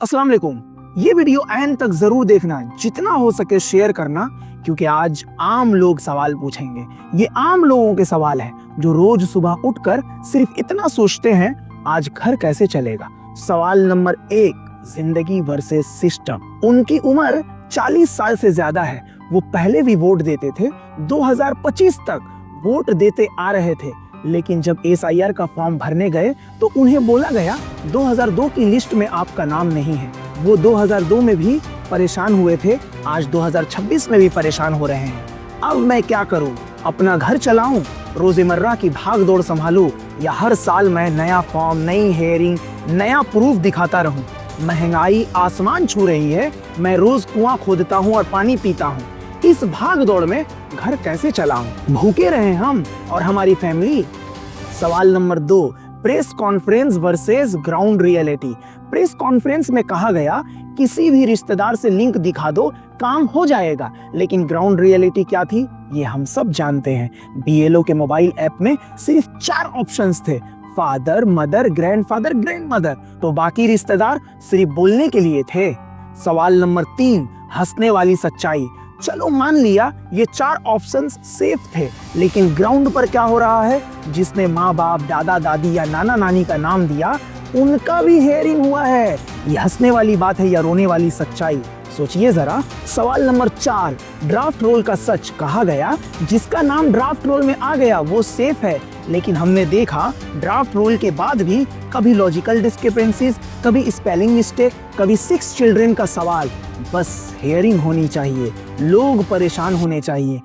अस्सलाम वालेकुम। ये वीडियो एंड तक जरूर देखना, जितना हो सके शेयर करना, क्योंकि आज आम लोग सवाल पूछेंगे। ये आम लोगों के सवाल है जो रोज सुबह उठकर सिर्फ इतना सोचते हैं, आज घर कैसे चलेगा। सवाल नंबर 1, जिंदगी वर्सेस सिस्टम। उनकी उम्र 40 साल से ज्यादा है। वो पहले भी वोट देते थे, 2025 तक वोट देते आ रहे थे, लेकिन जब SIR का फॉर्म भरने गए तो उन्हें बोला गया 2002 की लिस्ट में आपका नाम नहीं है। वो 2002 में भी परेशान हुए थे, आज 2026 में भी परेशान हो रहे हैं। अब मैं क्या करूं? अपना घर चलाऊं, रोजमर्रा की भाग दौड़ संभालूं, या हर साल मैं नया फॉर्म, नई हेयरिंग, नया प्रूफ दिखाता रहूं? महंगाई आसमान छू रही है, मैं रोज कुआं खोदता हूं और पानी पीता हूं। इस भाग दौड़ में घर कैसे चलाऊं? भूखे रहे हम और हमारी फैमिली। सवाल number 2, press conference versus ground reality. Press conference में कहा गया किसी भी रिश्तेदार से लिंक दिखा दो, काम हो जाएगा, लेकिन ग्राउंड रियलिटी क्या थी ये हम सब जानते हैं। BLO के मोबाइल ऐप में सिर्फ 4 ऑप्शंस थे, फादर, मदर, ग्रैंडफादर, ग्रैंडमदर, तो बाकी रिश्तेदार सिर्फ बोलने के लिए थे। सवाल नंबर 3, हंसने वाली सच्चाई। चलो मान लिया ये 4 ऑप्शंस सेफ थे, लेकिन ग्राउंड पर क्या हो रहा है? जिसने माँ बाप, दादा दादी या नाना नानी का नाम दिया, उनका भी हेयरिंग हुआ है। ये हंसने वाली बात है या रोने वाली सच्चाई? सोचिए जरा। सवाल नंबर 4, ड्राफ्ट रोल का सच। कहा गया जिसका नाम ड्राफ्ट रोल में आ गया वो सेफ है, लेकिन हमने देखा ड्राफ्ट रोल के बाद भी कभी लॉजिकल डिस्क्रिपेंसीज, कभी स्पेलिंग मिस्टेक, कभी 6 चिल्ड्रन का सवाल। बस हेयरिंग होनी चाहिए, लोग परेशान होने चाहिए।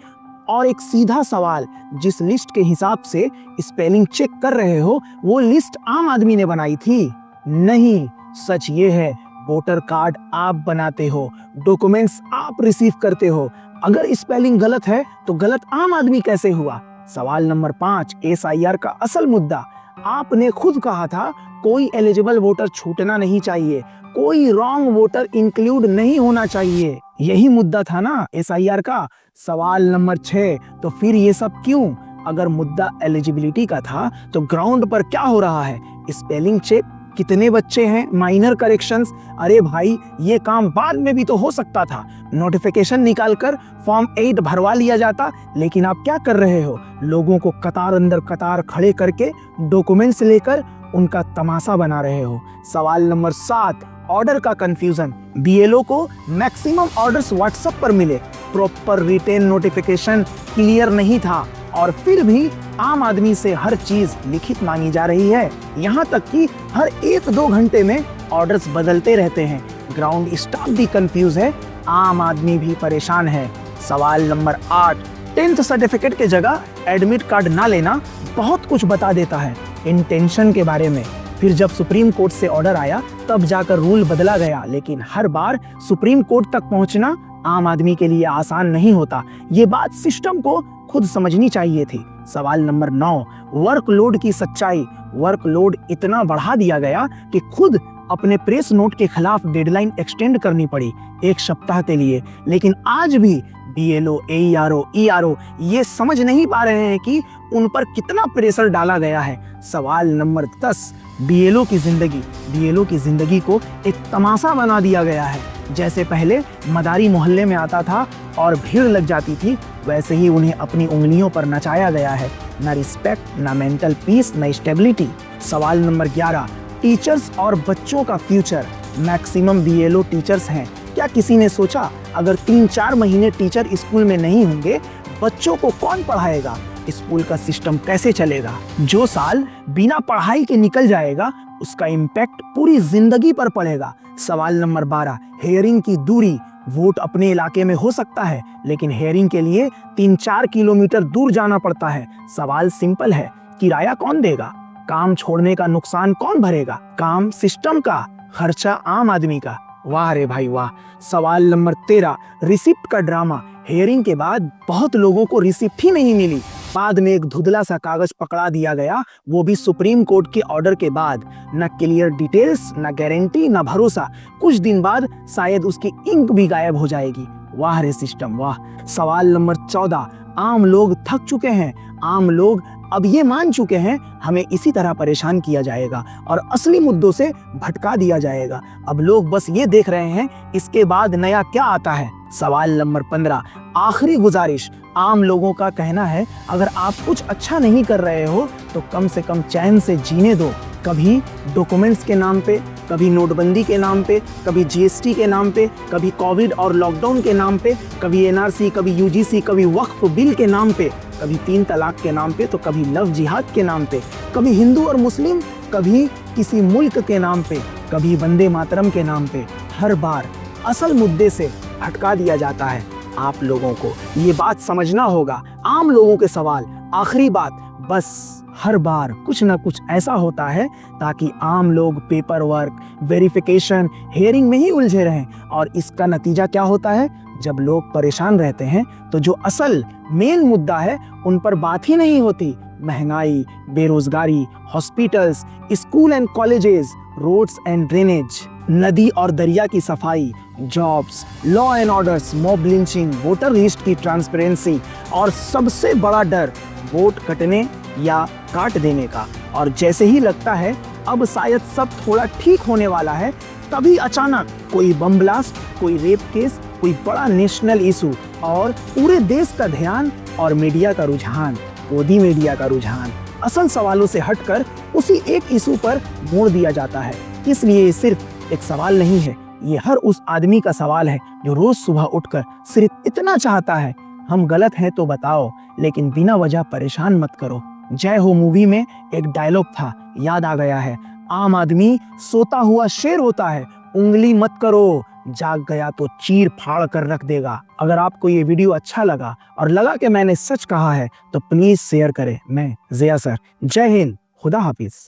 और एक सीधा सवाल, जिस लिस्ट के हिसाब से स्पेलिंग चेक कर रहे हो वो लिस्ट आम आदमी ने बनाई थी? नहीं, सच ये है वोटर कार्ड आप बनाते हो, डॉक्यूमेंट्स आप रिसीव करते हो। अगर स्पेलिंग गलत है तो गलत आम आदमी कैसे हुआ? सवाल नंबर 5, SIR का असल मुद्दा। आपने खुद कहा था कोई एलिजिबल वोटर छूटना नहीं चाहिए, कोई रॉन्ग वोटर इंक्लूड नहीं होना चाहिए। यही मुद्दा था ना SIR का। सवाल नंबर 6, तो फिर ये सब क्यों? अगर मुद्दा एलिजिबिलिटी का था तो ग्राउंड पर क्या हो रहा है? स्पेलिंग चेक, कितने बच्चे हैं, माइनर करेक्शंस। अरे भाई, ये काम बाद में भी तो हो सकता था। नोटिफिकेशन निकालकर फॉर्म 8 भरवा लिया जाता, लेकिन आप क्या कर रहे हो? लोगों को कतार अंदर कतार खड़े करके डॉक्यूमेंट्स लेकर उनका तमाशा बना रहे हो। सवाल नंबर 7, ऑर्डर का कंफ्यूजन। BLO को मैक्सिमम ऑर्डर्स WhatsApp पर मिले, प्रॉपर रिटेन नोटिफिकेशन क्लियर नहीं था, और फिर भी आम आदमी से हर चीज लिखित मांगी जा रही है। यहाँ तक कि हर 1-2 घंटे में ऑर्डर्स बदलते रहते हैं। ग्राउंड स्टाफ भी कंफ्यूज है, आम आदमी भी परेशान है। सवाल नंबर 8, 10th सर्टिफिकेट के जगह एडमिट कार्ड ना लेना बहुत कुछ बता देता है इंटेंशन के बारे में। फिर जब सुप्रीम कोर्ट से ऑर्डर आया तब जाकर रूल बदला गया, लेकिन हर बार सुप्रीम कोर्ट तक पहुंचना आम आदमी के लिए आसान नहीं होता। ये बात सिस्टम को खुद समझनी चाहिए थी। सवाल नंबर 9, वर्कलोड की सच्चाई। वर्कलोड इतना बढ़ा दिया गया कि खुद अपने प्रेस नोट के खिलाफ डेडलाइन एक्सटेंड करनी पड़ी 1 सप्ताह के लिए, लेकिन आज भी BLO, AERO, ERO ये समझ नहीं पा रहे हैं कि उन पर कितना प्रेशर डाला गया है। सवाल नंबर 10, BLO की जिंदगी। BLO की जिंदगी को एक तमाशा बना दिया गया है। जैसे पहले मदारी मोहल्ले में आता था और भीड़ लग जाती थी, वैसे ही उन्हें अपनी उंगलियों पर नचाया गया है। ना रिस्पेक्ट, ना मेंटल पीस, ना स्टेबिलिटी। सवाल नंबर 11, टीचर्स और बच्चों का फ्यूचर। मैक्सिमम BLO टीचर्स हैं। क्या किसी ने सोचा अगर 3-4 महीने टीचर स्कूल में नहीं होंगे, बच्चों को कौन पढ़ाएगा? स्कूल का सिस्टम कैसे चलेगा? जो साल बिना पढ़ाई के निकल जाएगा उसका इम्पैक्ट पूरी जिंदगी पर पड़ेगा। सवाल नंबर 12, हेयरिंग की दूरी। वोट अपने इलाके में हो सकता है, लेकिन हेयरिंग के लिए 3-4 किलोमीटर दूर जाना पड़ता है। सवाल सिंपल है, किराया कौन देगा? काम छोड़ने का नुकसान कौन भरेगा? काम सिस्टम का, खर्चा आम आदमी का। वाह रे भाई वाह। सवाल नंबर 13, रिसिप्ट का ड्रामा। हेयरिंग के बाद बहुत लोगों को रिसिप्ट ही नहीं मिली। बाद में एक धुंधला सा कागज पकड़ा दिया गया, वो भी सुप्रीम कोर्ट के ऑर्डर के बाद। न क्लियर डिटेल्स, न गारंटी, न भरोसा। कुछ दिन बाद शायद उसकी इंक भी गायब हो जाएगी। वाह रे सिस्टम वाह। सवाल नंबर 14, आम लोग थक चुके हैं। आम लोग अब ये मान चुके हैं हमें इसी तरह परेशान किया जाएगा और असली मुद्दों से भटका दिया जाएगा। अब लोग बस ये देख रहे हैं इसके बाद नया क्या आता है। सवाल नंबर 15, आखिरी गुजारिश। आम लोगों का कहना है अगर आप कुछ अच्छा नहीं कर रहे हो तो कम से कम चैन से जीने दो। कभी डॉक्यूमेंट्स के नाम पे, कभी नोटबंदी के नाम पे, कभी जीएसटी के नाम पे, कभी कोविड और लॉकडाउन के नाम पे, कभी एनआरसी, कभी यूजीसी, कभी वक्फ बिल के नाम पे, कभी 3 तलाक के नाम पे, तो कभी लव जिहाद के नाम पे, कभी हिंदू और मुस्लिम, कभी किसी मुल्क के नाम पे, कभी वंदे मातरम के नाम पे। हर बार असल मुद्दे से भटका दिया जाता है आप लोगों को। ये बात समझना होगा। आम लोगों के सवाल, आखिरी बात, बस हर बार कुछ ना कुछ ऐसा होता है ताकि आम लोग पेपर वर्क, वेरिफिकेशन, हेयरिंग में ही उलझे रहें। और इसका नतीजा क्या होता है? जब लोग परेशान रहते हैं तो जो असल मेन मुद्दा है उन पर बात ही नहीं होती। महंगाई, बेरोजगारी, hospitals, school and colleges, roads and drainage, नदी और दरिया की सफाई, jobs, law and orders, mob lynching, voter list की ट्रांसपेरेंसी और सबसे बड़ा डर वोट कटने या काट देने का। और जैसे ही लगता है अब शायद सब थोड़ा ठीक होने वाला है, तभी अचानक कोई बम ब्लास्ट, कोई रेप केस, कोई बड़ा नेशनल इशू और पूरे देश का ध्यान और मीडिया का रुझान, मोदी मीडिया का रुझान असल सवालों से हटकर उसी एक इशू पर मोड़ दिया जाता है। इसलिए ये सिर्फ एक सवाल नहीं है, ये हर उस आदमी का सवाल है जो रोज सुबह उठकर सिर्फ इतना चाहता है, हम गलत हैं तो बताओ, लेकिन बिना वजह परेशान मत करो। जय हो मूवी में एक डायलॉग था, याद आ गया है, आम आदमी सोता हुआ शेर होता है, उंगली मत करो, जाग गया तो चीर फाड़ कर रख देगा। अगर आपको ये वीडियो अच्छा लगा और लगा कि मैंने सच कहा है तो प्लीज शेयर करें। मैं ज़िया सर, जय हिंद, खुदा हाफिज।